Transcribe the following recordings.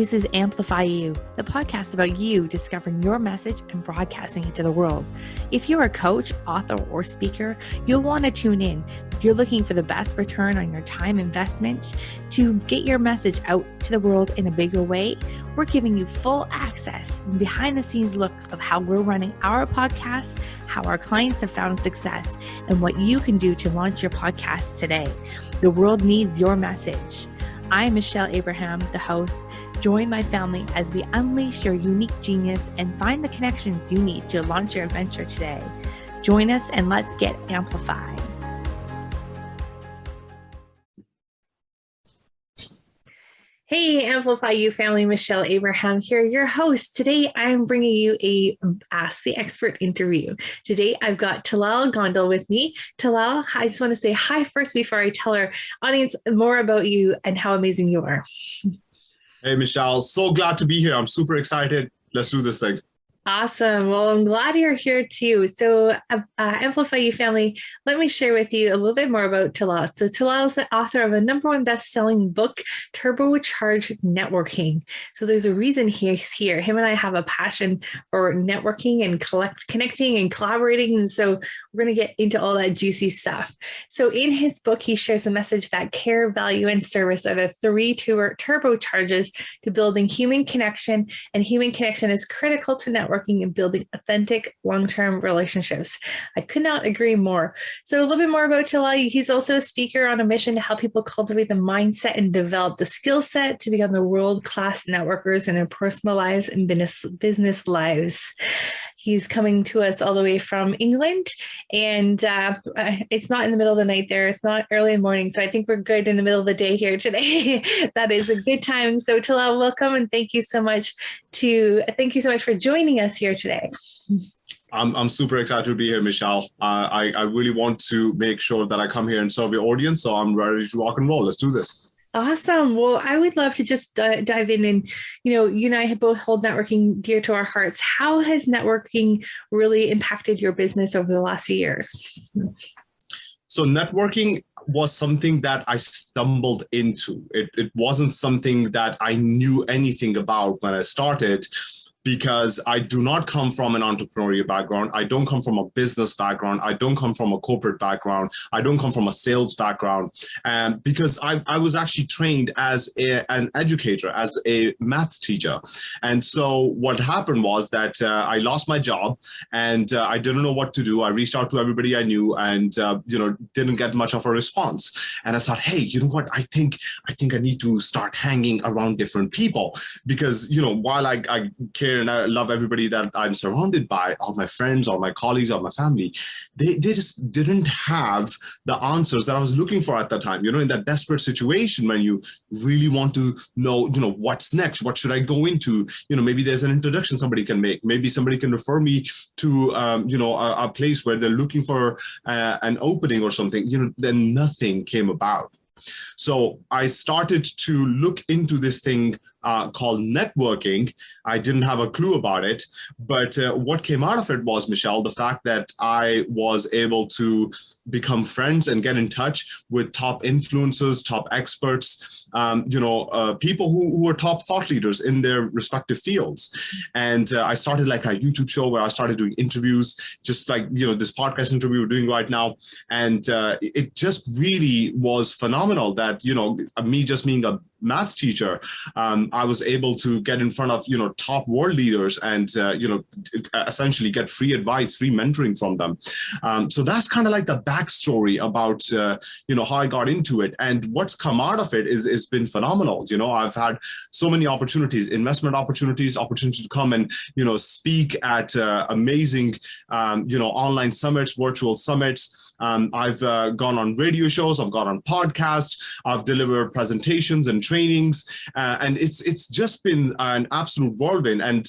This is Amplify You, the podcast about you discovering your message and broadcasting it to the world. If you're a coach, author, or speaker, you'll want to tune in. If you're looking for the best return on your time investment to get your message out to the world in a bigger way, we're giving you full access and behind the scenes look of how we're running our podcast, how our clients have found success, and what you can do to launch your podcast today. The world needs your message. I'm Michelle Abraham, the host. Join my family as we unleash your unique genius and find the connections you need to launch your adventure today. Join us and let's get amplified. Hey, Amplify You family, Michelle Abraham here, your host. Today, I'm bringing you a Ask the Expert interview. Today, I've got Tallal Gondal with me. Tallal, I just want to say hi first before I tell our audience more about you and how amazing you are. Hey, Michelle, so glad to be here. I'm super excited. Let's do this thing. Awesome. Well, I'm glad you're here too. So Amplify You family, let me share with you a little bit more about Tallal. So Tallal is the author of a #1 best-selling book, TurboCharged Networking. So there's a reason he's here. Him and I have a passion for networking and connecting and collaborating. And so we're going to get into all that juicy stuff. So in his book, he shares a message that care, value, and service are the three turbocharges to building human connection. And human connection is critical to networking and building authentic long-term relationships. I could not agree more. So a little bit more about Tallal. He's also a speaker on a mission to help people cultivate the mindset and develop the skill set to become the world-class networkers in their personal lives and business lives. He's coming to us all the way from England, and it's not in the middle of the night there. It's not early in the morning, so I think we're good in the middle of the day here today. That is a good time. So Tallal, welcome, and thank you so much for joining us here today. I'm super excited to be here, Michelle. I really want to make sure that I come here and serve your audience, so I'm ready to rock and roll. Let's do this. Awesome. Well, I would love to just dive in and, you and I both hold networking dear to our hearts. How has networking really impacted your business over the last few years? So networking was something that I stumbled into. It wasn't something that I knew anything about when I started, because I do not come from an entrepreneurial background. I don't come from a business background. I don't come from a corporate background. I don't come from a sales background. Because I was actually trained as an educator, as a maths teacher. And so what happened was that I lost my job and I didn't know what to do. I reached out to everybody I knew and, didn't get much of a response. And I thought, hey, you know what? I think I need to start hanging around different people because, while I care and I love everybody that I'm surrounded by, all my friends, all my colleagues, all my family, they just didn't have the answers that I was looking for at the time, in that desperate situation when you really want to know, what's next, what should I go into, maybe there's an introduction somebody can make, maybe somebody can refer me to, a place where they're looking for an opening or something, then nothing came about. So I started to look into this thing called networking. I didn't have a clue about it, but what came out of it was, Michelle, the fact that I was able to become friends and get in touch with top influencers, top experts, people who are top thought leaders in their respective fields. And I started like a YouTube show where I started doing interviews, just like, this podcast interview we're doing right now. And it just really was phenomenal that, me just being a maths teacher, I was able to get in front of, top world leaders and, essentially get free advice, free mentoring from them. So that's kind of like the backstory about, how I got into it. And what's come out of it is been phenomenal. I've had so many opportunities, investment opportunities to come and, speak at amazing, online summits, virtual summits. I've gone on radio shows, I've gone on podcasts, I've delivered presentations and trainings, and it's just been an absolute whirlwind. And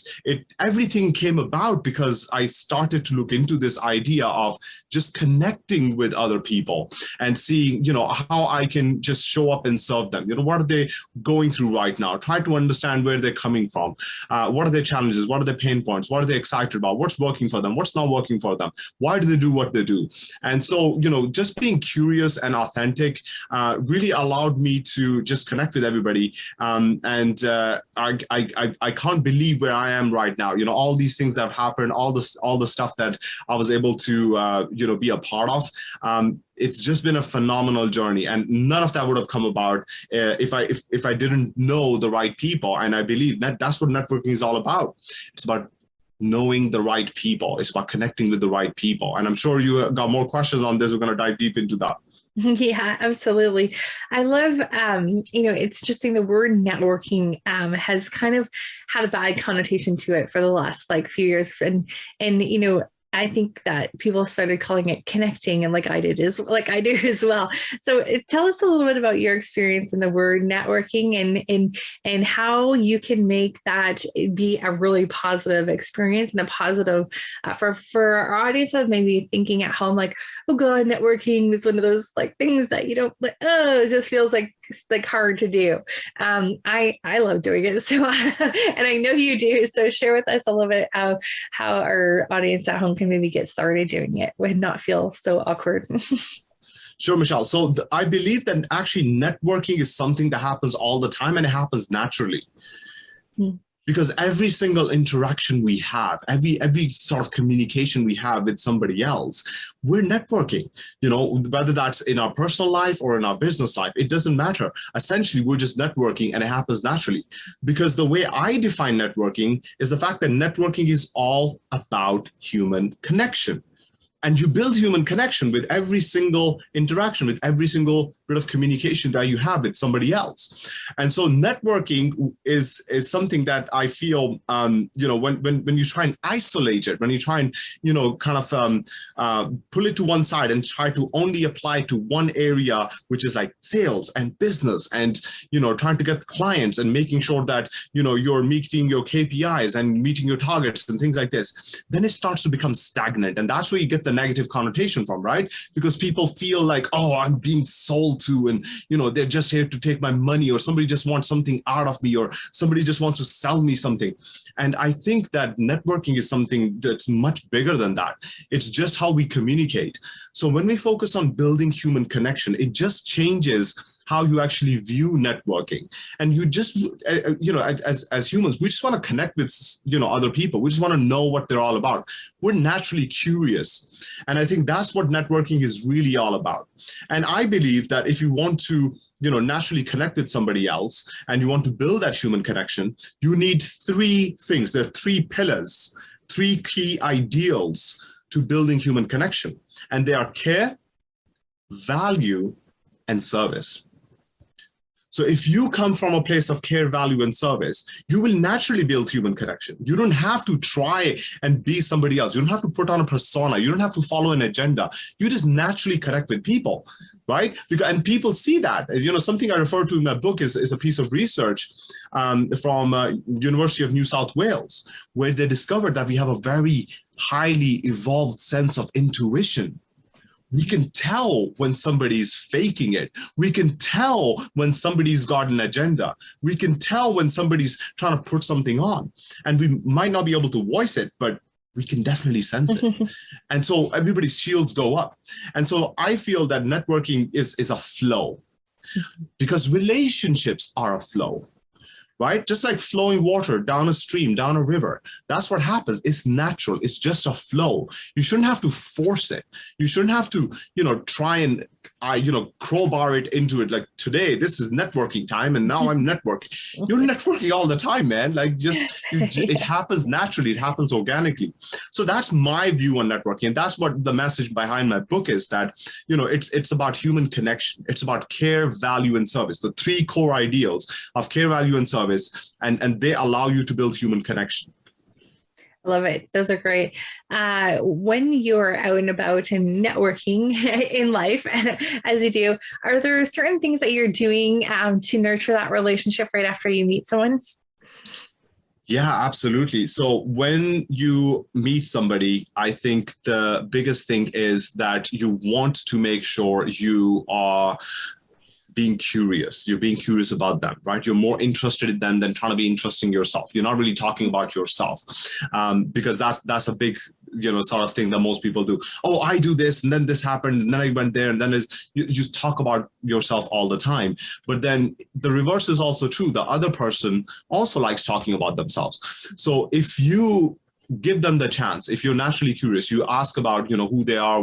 everything came about because I started to look into this idea of just connecting with other people and seeing, how I can just show up and serve them. What are they going through right now? Try to understand where they're coming from. What are their challenges? What are their pain points? What are they excited about? What's working for them? What's not working for them? Why do they do what they do? And so so, just being curious and authentic really allowed me to just connect with everybody. I can't believe where I am right now. All these things that have happened, all the stuff that I was able to, be a part of. It's just been a phenomenal journey, and none of that would have come about if I didn't know the right people. And I believe that's what networking is all about. It's about knowing the right people. It's about connecting with the right people. And I'm sure you got more questions on this. We're going to dive deep into that. Yeah, absolutely. I love, it's interesting. The word networking has kind of had a bad connotation to it for the last few years. And I think that people started calling it connecting, and like I do as well. So tell us a little bit about your experience in the word networking and how you can make that be a really positive experience and a positive for our audience that may be thinking at home, like, oh God, networking is one of those things that you don't it just feels like hard to do. I love doing it. So and I know you do. So share with us a little bit of how our audience at home can maybe get started doing it and not feel so awkward. Sure, Michelle. So I believe that actually networking is something that happens all the time, and it happens naturally. Because every single interaction we have, every sort of communication we have with somebody else, we're networking. Whether that's in our personal life or in our business life, it doesn't matter. Essentially, we're just networking, and it happens naturally. Because the way I define networking is the fact that networking is all about human connection. And you build human connection with every single interaction, with every single bit of communication that you have with somebody else. And so networking is something that I feel, when you try and isolate it, when you try and, pull it to one side and try to only apply to one area, which is like sales and business and, trying to get clients and making sure that, you're meeting your KPIs and meeting your targets and things like this, then it starts to become stagnant. And that's where you get the negative connotation from, right? Because people feel like, oh, I'm being sold to, and they're just here to take my money, or somebody just wants something out of me, or somebody just wants to sell me something. And I think that networking is something that's much bigger than that. It's just how we communicate. So when we focus on building human connection, it just changes how you actually view networking. And you just, as humans, we just want to connect with, other people. We just want to know what they're all about. We're naturally curious. And I think that's what networking is really all about. And I believe that if you want to, naturally connect with somebody else and you want to build that human connection, you need three things. There are three pillars, three key ideals to building human connection. And they are care, value, and service. So if you come from a place of care, value, and service, you will naturally build human connection. You don't have to try and be somebody else. You don't have to put on a persona. You don't have to follow an agenda. You just naturally connect with people, right? And people see that. Something I refer to in my book is a piece of research from University of New South Wales, where they discovered that we have a very highly evolved sense of intuition. We can tell when somebody's faking it. We can tell when somebody's got an agenda. We can tell when somebody's trying to put something on. And we might not be able to voice it, but we can definitely sense it. And so everybody's shields go up. And so I feel that networking is a flow, because relationships are a flow. Right? Just like flowing water down a stream, down a river. That's what happens. It's natural. It's just a flow. You shouldn't have to force it. You shouldn't have to, try and, crowbar it into it. Like, today, this is networking time, and now I'm networking. You're networking all the time, man. It happens naturally. It happens organically. So that's my view on networking. And that's what the message behind my book is, that, it's about human connection. It's about care, value, and service. The three core ideals of care, value, and service, and they allow you to build human connection. I love it. Those are great. When you're out and about and networking in life, as you do, are there certain things that you're doing to nurture that relationship right after you meet someone? Yeah, absolutely. So when you meet somebody, I think the biggest thing is that you want to make sure you are being curious. You're being curious about them, right? You're more interested in them than trying to be interesting yourself. You're not really talking about yourself, because that's a big sort of thing that most people do. Oh, I do this, and then this happened, and then I went there, and then you just talk about yourself all the time. But then the reverse is also true. The other person also likes talking about themselves. So if you give them the chance, if you're naturally curious, you ask about who they are,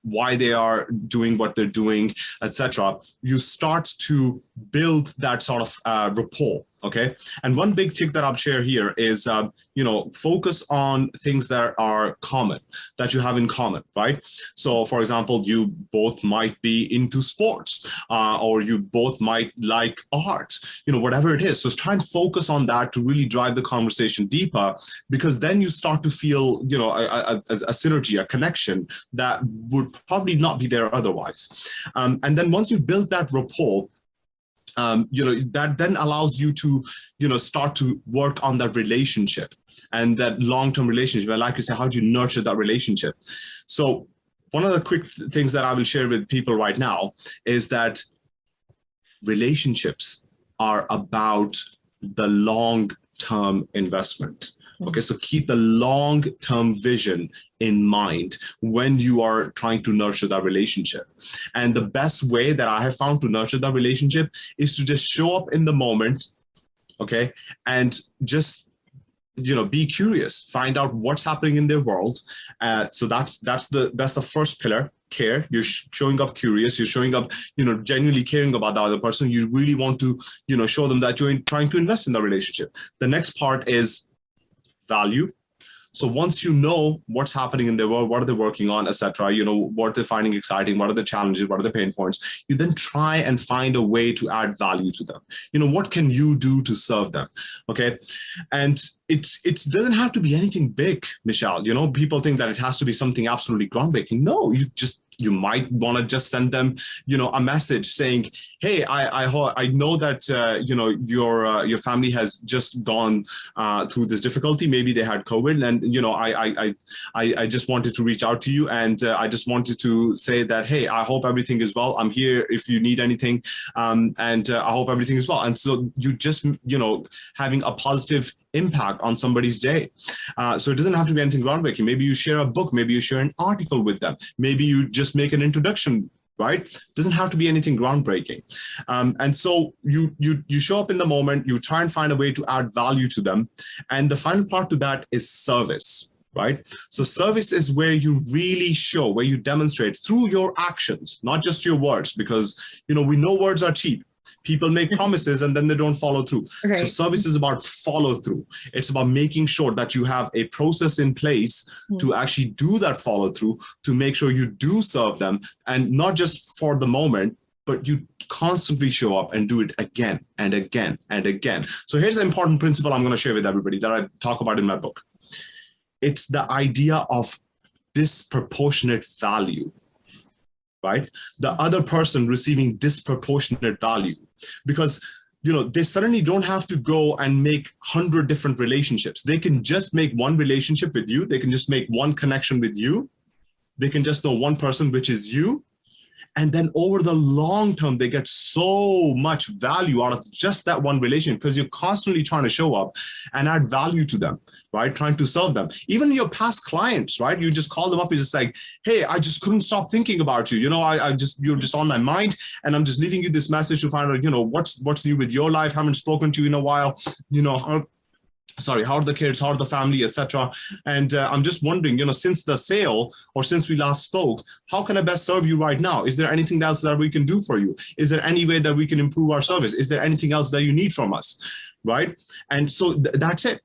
why they are doing what they're doing, etc., you start to build that sort of rapport. Okay. And one big tick that I'll share here is, focus on things that are common, that you have in common, right? So, for example, you both might be into sports, or you both might like art, whatever it is. So try and focus on that to really drive the conversation deeper, because then you start to feel, a synergy, a connection that would probably not be there otherwise. And then once you've built that rapport, that then allows you to, start to work on that relationship and that long-term relationship. And like you say, how do you nurture that relationship? So one of the quick things that I will share with people right now is that relationships are about the long-term investment. Okay, so keep the long-term vision in mind when you are trying to nurture that relationship. And the best way that I have found to nurture that relationship is to just show up in the moment, okay, and just be curious, find out what's happening in their world. So that's the first pillar. Care. You're showing up curious. You're showing up, genuinely caring about the other person. You really want to, show them that you're trying to invest in the relationship. The next part is value. So once you know what's happening in their world, what are they working on, etc., what they're finding exciting, what are the challenges, what are the pain points, you then try and find a way to add value to them. What can you do to serve them? Okay. And it doesn't have to be anything big, Michelle. People think that it has to be something absolutely groundbreaking. No, you might want to just send them, a message saying, hey, I know that, your family has just gone through this difficulty. Maybe they had COVID, and, I just wanted to reach out to you. And I just wanted to say that, hey, I hope everything is well. I'm here if you need anything. And I hope everything is well. And so you just, having a positive impact on somebody's day. So it doesn't have to be anything groundbreaking. Maybe you share a book, maybe you share an article with them. Maybe you just make an introduction, right? Doesn't have to be anything groundbreaking. And so you show up in the moment, you try and find a way to add value to them. And the final part to that is service, right? So service is where you really show, where you demonstrate through your actions, not just your words, because, we know words are cheap. People make promises and then they don't follow through. Right. So service is about follow through. It's about making sure that you have a process in place to actually do that follow through, to make sure you do serve them, and not just for the moment, but you constantly show up and do it again and again and again. So here's the important principle I'm going to share with everybody that I talk about in my book. It's the idea of disproportionate value. Right? The other person receiving disproportionate value, because, they suddenly don't have to go and make 100 different relationships. They can just make one relationship with you. They can just make one connection with you. They can just know one person, which is you. And then over the long term, they get so much value out of just that one relation, because you're constantly trying to show up and add value to them, right? Trying to serve them. Even your past clients, right? You just call them up. You're just like, hey, I just couldn't stop thinking about you. You're just on my mind, and I'm just leaving you this message to find out, what's new with your life. Haven't spoken to you in a while. How are the kids, how are the family, etc. And I'm just wondering, since the sale or since we last spoke, how can I best serve you right now? Is there anything else that we can do for you? Is there any way that we can improve our service? Is there anything else that you need from us? Right? And so that's it.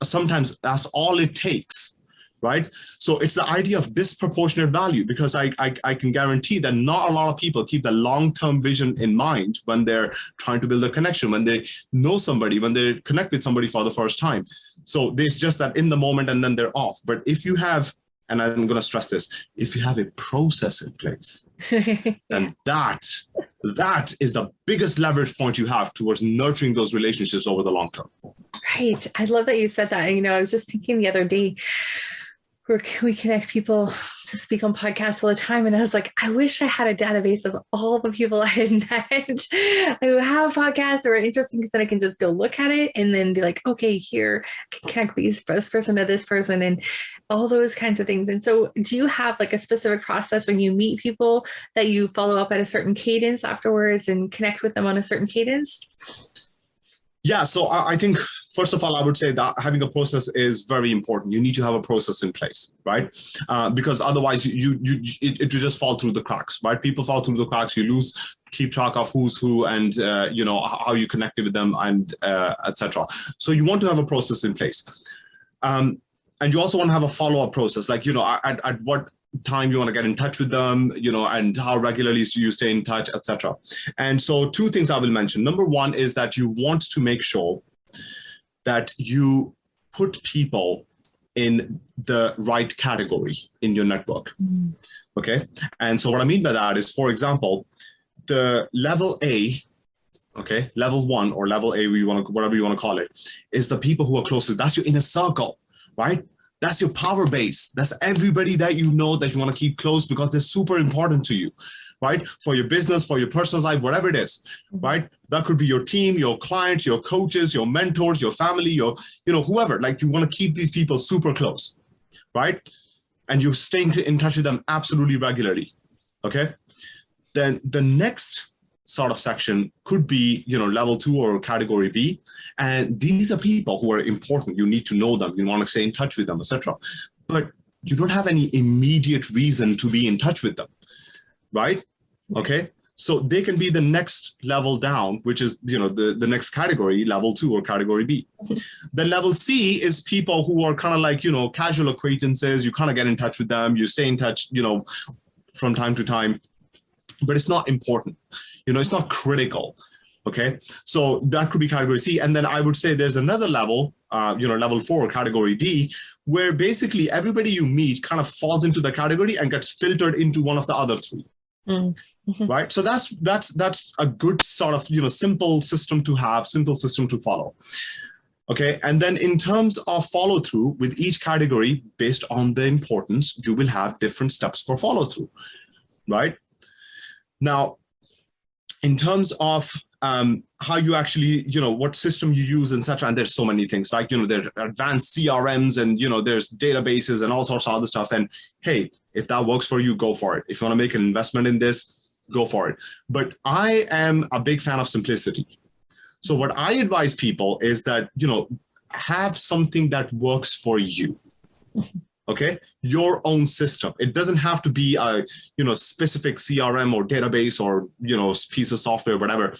Sometimes that's all it takes. Right? So it's the idea of disproportionate value, because I can guarantee that not a lot of people keep the long-term vision in mind when they're trying to build a connection, when they know somebody, when they connect with somebody for the first time. So there's just that in the moment and then they're off. But if you have, and I'm going to stress this, if you have a process in place, then that is the biggest leverage point you have towards nurturing those relationships over the long term. Right. I love that you said that. I was just thinking the other day, we connect people to speak on podcasts all the time. And I was like, I wish I had a database of all the people I had met who have podcasts or are interesting, because then I can just go look at it and then be like, okay, here, I can connect this person to this person and all those kinds of things. And so do you have like a specific process when you meet people that you follow up at a certain cadence afterwards and connect with them on a certain cadence? Yeah, so I think, first of all, I would say that having a process is very important. You need to have a process in place, right? Because otherwise it will just fall through the cracks, right? People fall through the cracks, you keep track of who's who and, how you connected with them and etc. So you want to have a process in place. And you also want to have a follow-up process, like, at what time you want to get in touch with them, and how regularly do you stay in touch, etc. And so two things I will mention. Number one is that you want to make sure that you put people in the right category in your network. Okay. And so what I mean by that is, for example, the level A, okay, level 1 or level A, whatever you want to call it, is the people who are closest. That's your inner circle, right? That's your power base. That's everybody that you know that you want to keep close because they're super important to you, right? For your business, for your personal life, whatever it is, right? That could be your team, your clients, your coaches, your mentors, your family, your, whoever. Like, you want to keep these people super close, right? And you stay in touch with them absolutely regularly, okay? Then the next sort of section could be, level 2 or category B. And these are people who are important. You need to know them. You want to stay in touch with them, etc. But you don't have any immediate reason to be in touch with them, right? Okay. So they can be the next level down, which is, the next category, level 2 or category B. The level C is people who are kind of like, casual acquaintances. You kind of get in touch with them. You stay in touch, from time to time, but it's not important. It's not critical. Okay. So that could be category C. And then I would say there's another level, level 4, category D, where basically everybody you meet kind of falls into the category and gets filtered into one of the other 3. Mm-hmm. Right. So that's a good sort of, simple system to have, simple system to follow. Okay. And then in terms of follow through with each category, based on the importance, you will have different steps for follow through. Right. Now, in terms of how you actually, what system you use, etc. And there's so many things, like, there are advanced CRMs and, there's databases and all sorts of other stuff. And hey, if that works for you, go for it. If you want to make an investment in this, go for it. But I am a big fan of simplicity. So what I advise people is that, have something that works for you. Okay, your own system. It doesn't have to be a, specific CRM or database or, piece of software, whatever.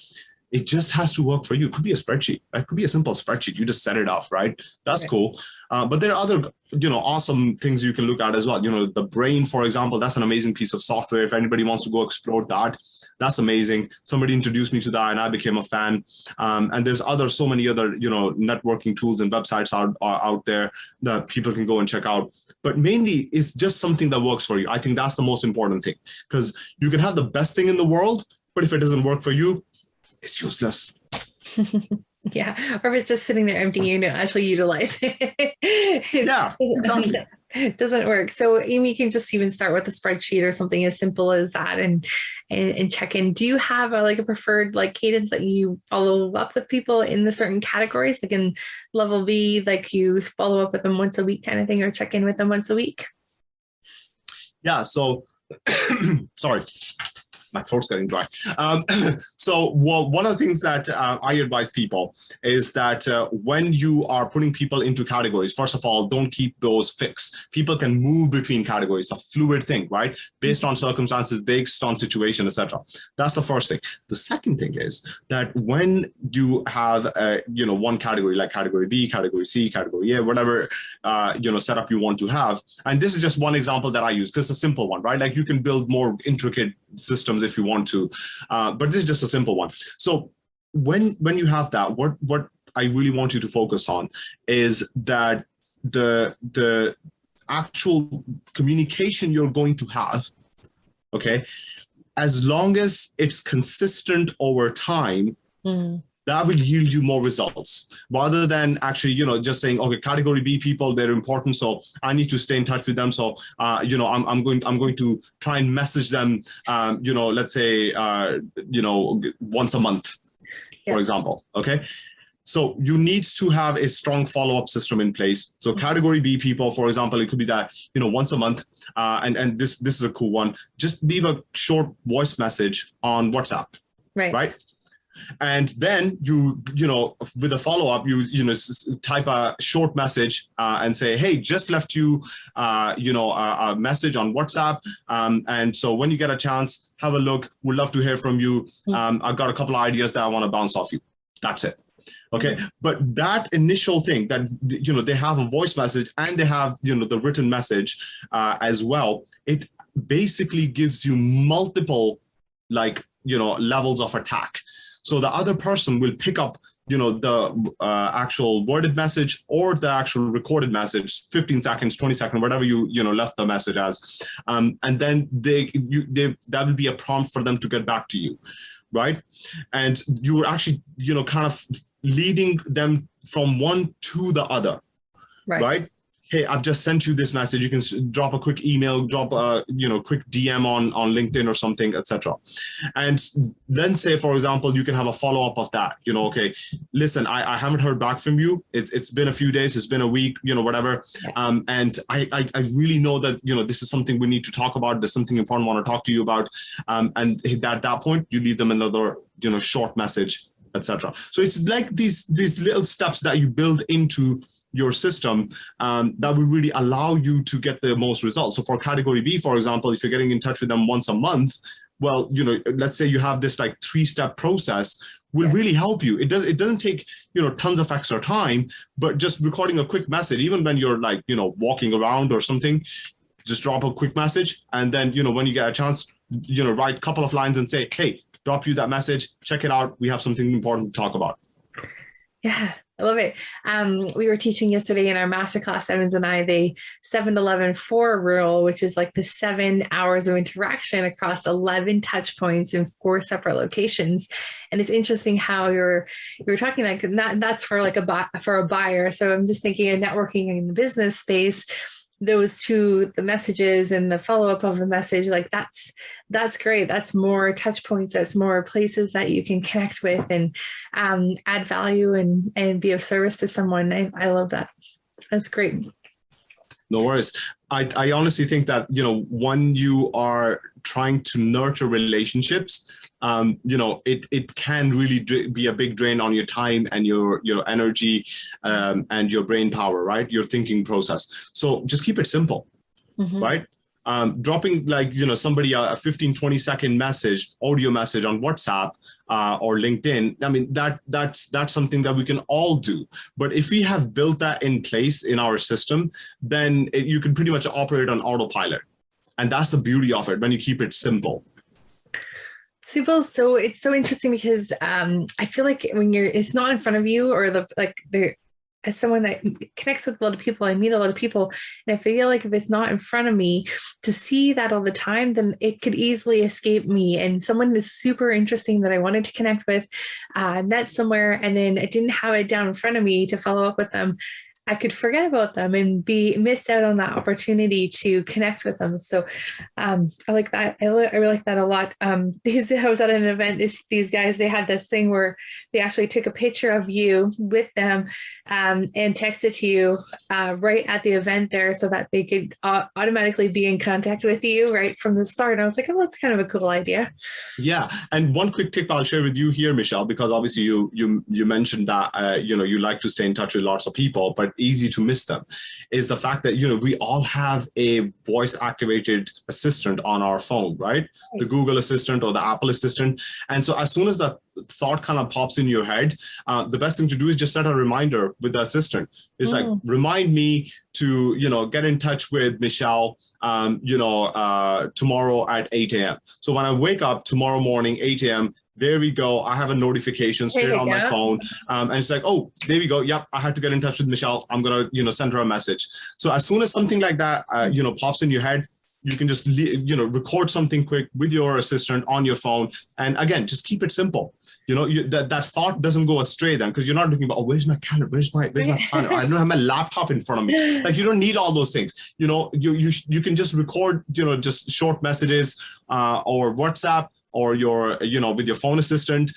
It just has to work for you. It could be a spreadsheet. It could be a simple spreadsheet. You just set it up, right? That's cool. But there are other, awesome things you can look at as well. The Brain, for example, that's an amazing piece of software. If anybody wants to go explore that, that's amazing. Somebody introduced me to that and I became a fan. And there's so many other, networking tools and websites out there that people can go and check out. But mainly it's just something that works for you. I think that's the most important thing, because you can have the best thing in the world, but if it doesn't work for you, it's useless. Yeah. Or if it's just sitting there empty, you don't actually utilize it. Yeah, exactly. It doesn't work. So Amy can just even start with a spreadsheet or something as simple as that and check in. Do you have a preferred cadence that you follow up with people in the certain categories? Like in level B, like you follow up with them once a week kind of thing, or check in with them once a week? Yeah. So, sorry. My throat's getting dry. So one of the things that I advise people is that when you are putting people into categories, first of all, don't keep those fixed. People can move between categories, a fluid thing, right? Based on circumstances, based on situation, etc. That's the first thing. The second thing is that when you have, one category like category B, category C, category A, whatever, setup you want to have. And this is just one example that I use. This is a simple one, right? Like, you can build more intricate systems if you want to, but this is just a simple one. So when you have that, what I really want you to focus on is that the actual communication you're going to have, okay, as long as it's consistent over time, That will yield you more results rather than actually, just saying, okay, category B people, they're important, so I need to stay in touch with them. So, I'm going to try and message them, let's say, once a month, for example. Okay. So you need to have a strong follow-up system in place. So category B people, for example, it could be that, once a month, and this is a cool one, just leave a short voice message on WhatsApp. Right. And then with a follow-up, type a short message and say, hey, just left you, a message on WhatsApp. And so when you get a chance, have a look. We'd love to hear from you. I've got a couple of ideas that I want to bounce off you. That's it. Okay. But that initial thing that, they have a voice message and they have, the written message as well. It basically gives you multiple, levels of attack. So the other person will pick up, the actual worded message or the actual recorded message, 15 seconds, 20 seconds, whatever you left the message as. And then that will be a prompt for them to get back to you, right? And you're actually, kind of leading them from one to the other, right? Hey, I've just sent you this message. You can drop a quick email, drop a quick DM on LinkedIn or something, etc. And then say, for example, you can have a follow up of that. Okay, listen, I haven't heard back from you. It's been a few days. It's been a week. Whatever. And I really know that this is something we need to talk about. There's something important I want to talk to you about. And at that point, you leave them another short message, etc. So it's like these little steps that you build into your system that will really allow you to get the most results. So for category B, for example, if you're getting in touch with them once a month, well, let's say you have this 3-step process will really help you. It doesn't take, tons of extra time, but just recording a quick message, even when you're walking around or something, just drop a quick message. And then, when you get a chance, write a couple of lines and say, hey, drop you that message, check it out. We have something important to talk about. Yeah. I love it. We were teaching yesterday in our masterclass, Evans and I, the 7-11-4 rule, which is like the 7 hours of interaction across 11 touch points in 4 separate locations. And it's interesting how you're talking that's for for a buyer. So I'm just thinking of networking in the business space. Those two, the messages and the follow-up of the message, that's great. That's more touch points. That's more places that you can connect with and add value and be of service to someone. I love that. That's great. No worries. I honestly think that, when you are trying to nurture relationships, it can really be a big drain on your time and your energy and your brain power, right? Your thinking process. So just keep it simple, right? Dropping somebody a 15-20 second message, audio message on WhatsApp or LinkedIn. I mean, that's something that we can all do. But if we have built that in place in our system, then you can pretty much operate on autopilot. And that's the beauty of it when you keep it simple. Simple. So it's so interesting because I feel like when it's not in front of you or as someone that connects with a lot of people, I meet a lot of people, and I feel like if it's not in front of me to see that all the time, then it could easily escape me. And someone is super interesting that I wanted to connect with, met somewhere, and then I didn't have it down in front of me to follow up with them. I could forget about them and miss out on that opportunity to connect with them. So I like that. I really like that a lot. I was at an event. These guys, they had this thing where they actually took a picture of you with them and texted to you right at the event there so that they could automatically be in contact with you right from the start. And I was like, oh, that's kind of a cool idea. Yeah. And one quick tip I'll share with you here, Michelle, because obviously you mentioned that, you like to stay in touch with lots of people, but easy to miss them, is the fact that, we all have a voice activated assistant on our phone, right? The Google Assistant or the Apple Assistant. And so as soon as the thought kind of pops in your head, the best thing to do is just set a reminder with the assistant. It's like, remind me to, get in touch with Michelle, tomorrow at 8 a.m. So when I wake up tomorrow morning, 8 a.m., there we go. I have a notification straight on my phone. And it's like, oh, there we go. Yep, I have to get in touch with Michelle. I'm going to, send her a message. So as soon as something like that, pops in your head, You can just, record something quick with your assistant on your phone. And again, just keep it simple. That thought doesn't go astray then, because you're not looking about, oh, where's my calendar? Where's my planner? I don't have my laptop in front of me. Like, you don't need all those things. You can just record, just short messages or WhatsApp, or with your phone assistant,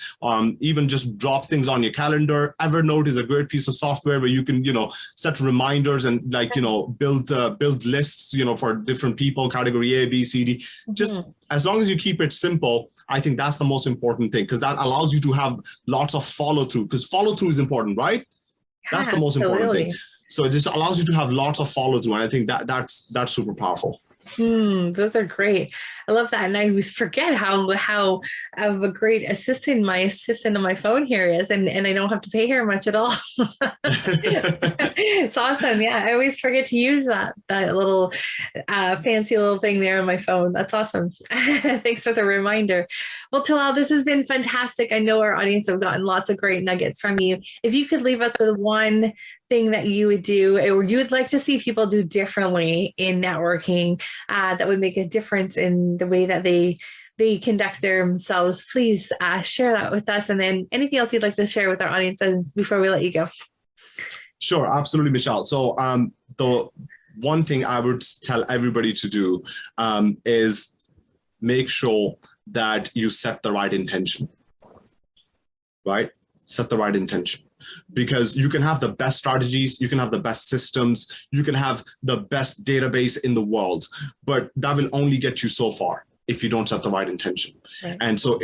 even just drop things on your calendar. Evernote is a great piece of software where you can, set reminders and build lists, for different people, category A, B, C, D. Just as long as you keep it simple, I think that's the most important thing, because that allows you to have lots of follow through, because follow through is important, right? That's the most important thing. So it just allows you to have lots of follow through. And I think that's super powerful. Those are great. I love that. And I always forget how of a great assistant my assistant on my phone here is. And I don't have to pay her much at all. It's awesome. Yeah. I always forget to use that little fancy little thing there on my phone. That's awesome. Thanks for the reminder. Well, Tallal, this has been fantastic. I know our audience have gotten lots of great nuggets from you. If you could leave us with one thing that you would do, or you would like to see people do differently in networking, that would make a difference in the way that they conduct themselves, please share that with us. And then anything else you'd like to share with our audiences before we let you go. Sure, absolutely, Michelle. So the one thing I would tell everybody to do is make sure that you set the right intention, right? Set the right intention. Because you can have the best strategies, you can have the best systems, you can have the best database in the world, but that will only get you so far if you don't set the right intention. Right. And so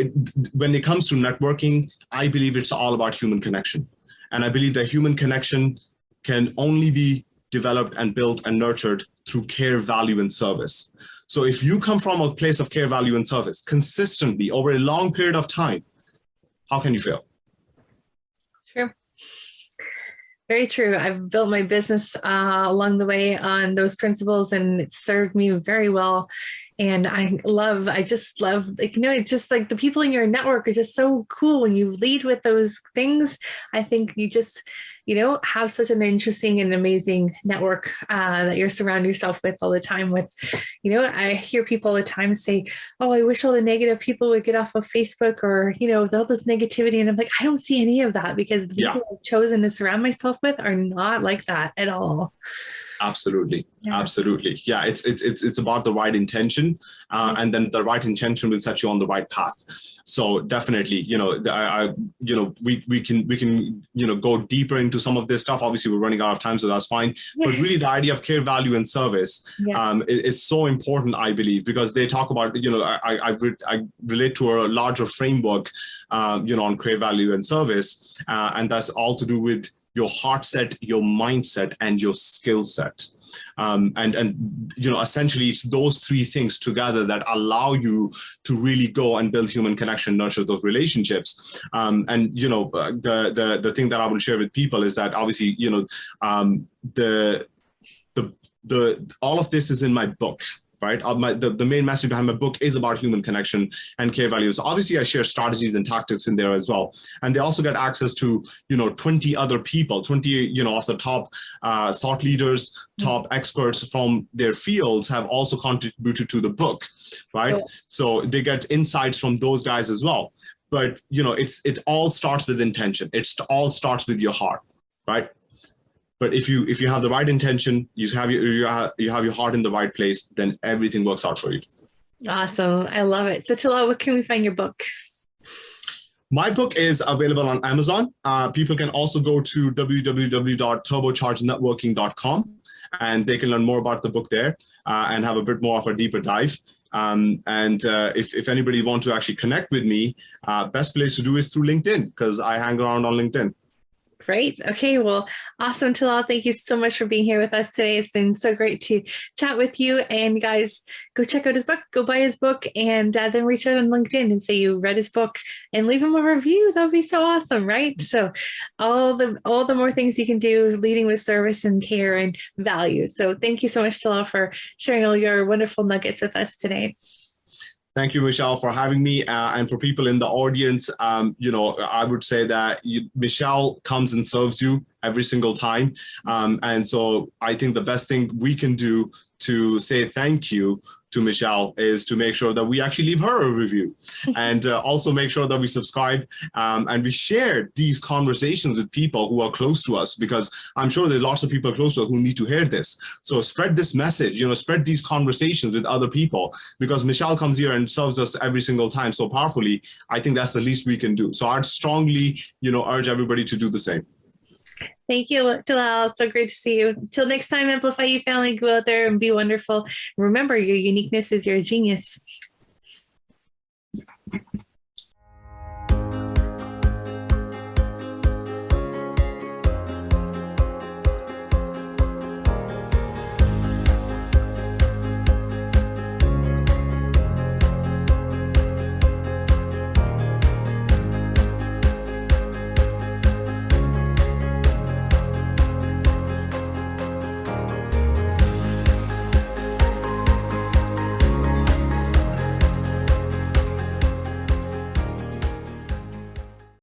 when it comes to networking, I believe it's all about human connection. And I believe that human connection can only be developed and built and nurtured through care, value, and service. So if you come from a place of care, value, and service consistently over a long period of time, how can you fail? True. Very true. I've built my business along the way on those principles, and it served me very well. And I just love, it's just like the people in your network are just so cool. When you lead with those things, I think you just, have such an interesting and amazing network that you're surrounding yourself with all the time with, I hear people all the time say, oh, I wish all the negative people would get off of Facebook, or, all this negativity. And I'm like, I don't see any of that, because the people I've chosen to surround myself with are not like that at all. Absolutely. Yeah. Absolutely. Yeah. It's about the right intention, and then the right intention will set you on the right path. So definitely, we can, go deeper into some of this stuff. Obviously we're running out of time, so that's fine. But really the idea of care, value, and service is so important, I believe, because they talk about, I relate to a larger framework, on care, value, and service. And that's all to do with your heart set, your mindset, and your skill set. Essentially it's those three things together that allow you to really go and build human connection, nurture those relationships. The thing that I will share with people is that obviously, all of this is in my book. Right. The main message behind my book is about human connection and care values. Obviously, I share strategies and tactics in there as well. And they also get access to, 20 other people, 20, of the top thought leaders, top experts from their fields have also contributed to the book. Right. Cool. So they get insights from those guys as well. But, it all starts with intention. It all starts with your heart. Right. But if you have the right intention, you have your heart in the right place, then everything works out for you. Awesome. I love it. So Tallal, where can we find your book? My book is available on Amazon. People can also go to www.turbochargednetworking.com, and they can learn more about the book there and have a bit more of a deeper dive. If anybody wants to actually connect with me, best place to do is through LinkedIn, because I hang around on LinkedIn. Great. Okay. Well, awesome, Tallal. Thank you so much for being here with us today. It's been so great to chat with you. And guys, go check out his book, go buy his book, and then reach out on LinkedIn and say you read his book and leave him a review. That would be so awesome, right? So all the more things you can do, leading with service and care and value. So thank you so much, Tallal, for sharing all your wonderful nuggets with us today. Thank you, Michelle, for having me. And for people in the audience, I would say that Michelle comes and serves you every single time. And so I think the best thing we can do to say thank you to Michelle is to make sure that we actually leave her a review and also make sure that we subscribe and we share these conversations with people who are close to us, because I'm sure there's lots of people close to us who need to hear this. So spread this message, spread these conversations with other people, because Michelle comes here and serves us every single time so powerfully. I think that's the least we can do. So I'd strongly, urge everybody to do the same. Thank you, Tallal. So great to see you. Till next time, Amplify You family, go out there and be wonderful. Remember, your uniqueness is your genius.